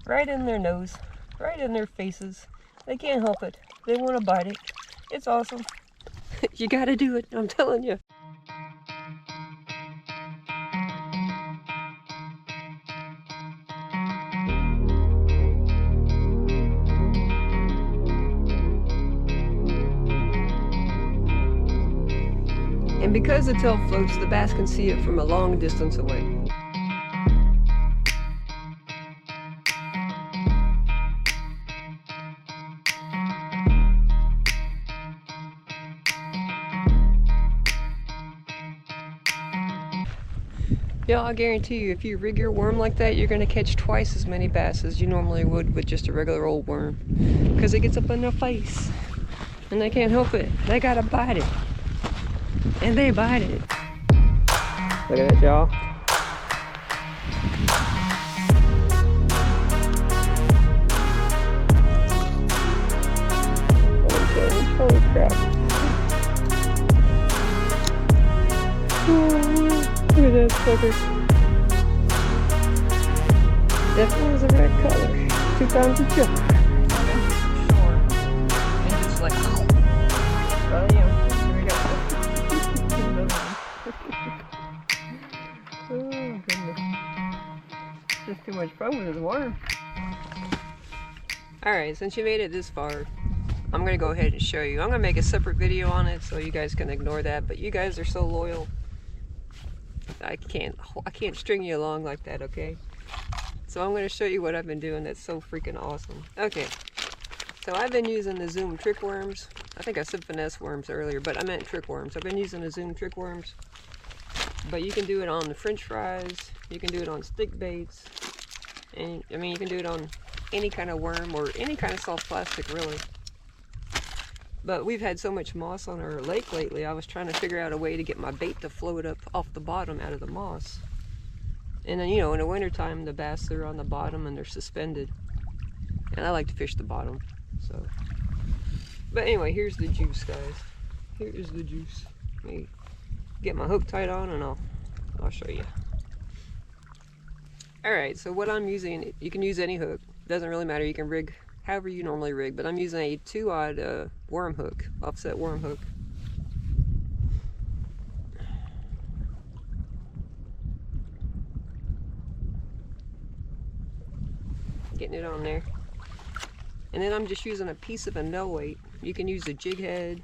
right in their nose, right in their faces. They can't help it. They want to bite it. It's awesome. You gotta do it, I'm telling you. And because the tail floats, the bass can see it from a long distance away. Yeah, I guarantee you, if you rig your worm like that, you're gonna catch twice as many bass as you normally would with just a regular old worm. Because it gets up in their face. And they can't help it. They gotta bite it. And they bite it. Look at that, y'all. Holy crap. Look at that sucker. Definitely is a red color. 2 times the jump. Sure. And just like, oh yeah, here we go. Oh goodness. Just too much fun with his worm. Alright, since you made it this far, I'm gonna go ahead and show you. I'm gonna make a separate video on it so you guys can ignore that, but you guys are so loyal. I can't string you along like that, okay? So I'm gonna show you what I've been doing that's so freaking awesome. Okay, so I've been using the Zoom trick worms. I think I said finesse worms earlier, but I meant trick worms. I've been using the Zoom trick worms, but you can do it on the French fries, you can do it on stick baits, and I mean you can do it on any kind of worm or any kind of soft plastic really. But we've had so much moss on our lake lately, I was trying to figure out a way to get my bait to float up off the bottom out of the moss. And then, you know, in the wintertime, the bass are on the bottom and they're suspended. And I like to fish the bottom, so. But anyway, here's the juice, guys. Here is the juice. Let me get my hook tied on and I'll show you. Alright, so what I'm using, you can use any hook. Doesn't really matter, you can rig however you normally rig, but I'm using a 2-aught worm hook, offset worm hook. Getting it on there. And then I'm just using a piece of a no weight. You can use a jig head,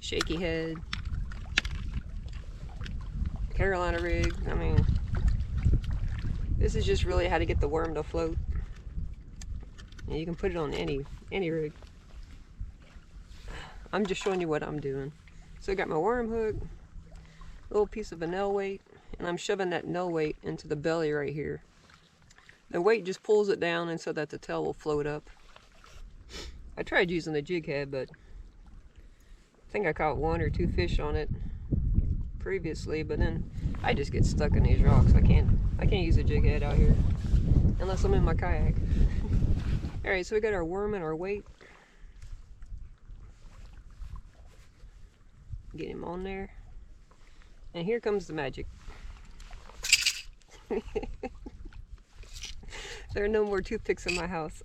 shaky head, Carolina rig. I mean, this is just really how to get the worm to float. And you can put it on any rig. I'm just showing you what I'm doing. So I got my worm hook, a little piece of a nail weight, and I'm shoving that nail weight into the belly right here. The weight just pulls it down and so that the tail will float up. I tried using the jig head, but I think I caught 1 or 2 fish on it previously, but then I just get stuck in these rocks. I can't use a jig head out here unless I'm in my kayak. Alright, so we got our worm and our weight. Get him on there. And here comes the magic. There are no more toothpicks in my house.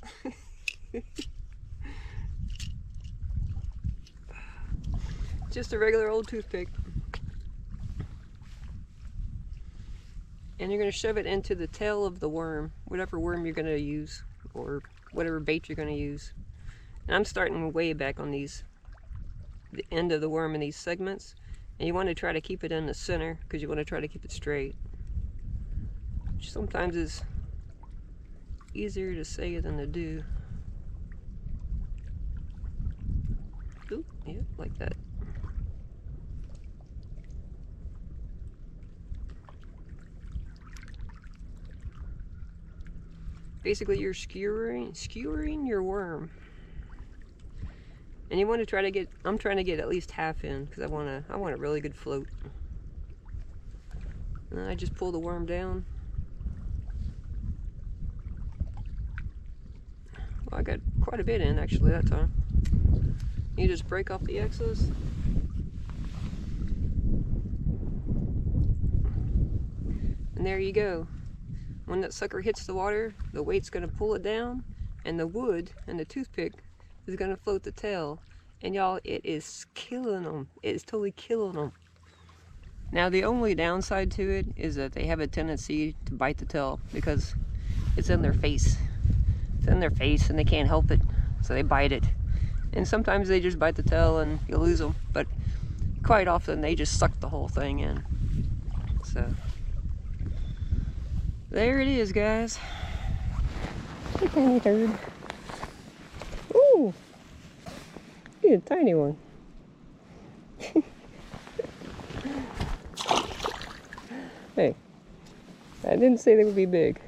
Just a regular old toothpick. And you're going to shove it into the tail of the worm, whatever worm you're going to use, or whatever bait you're going to use. And I'm starting way back on the end of the worm in these segments. And you want to try to keep it in the center, because you want to try to keep it straight. Which sometimes is easier to say than to do. Oop, yeah, like that. Basically, you're skewering your worm. And you want to try to get, I'm trying to get at least half in, because I want a really good float. And then I just pull the worm down. Well, I got quite a bit in actually that time. You just break off the excess. And there you go. when that sucker hits the water, the weight's gonna pull it down, and the wood and the toothpick is gonna float the tail. And y'all, it is killing them. It is totally killing them. Now the only downside to it is that they have a tendency to bite the tail because it's in their face. It's in their face and they can't help it, so they bite it. And sometimes they just bite the tail and you lose them, but quite often they just suck the whole thing in. So there it is, guys. A tiny turd. Ooh, he's a tiny one. Hey, I didn't say they would be big.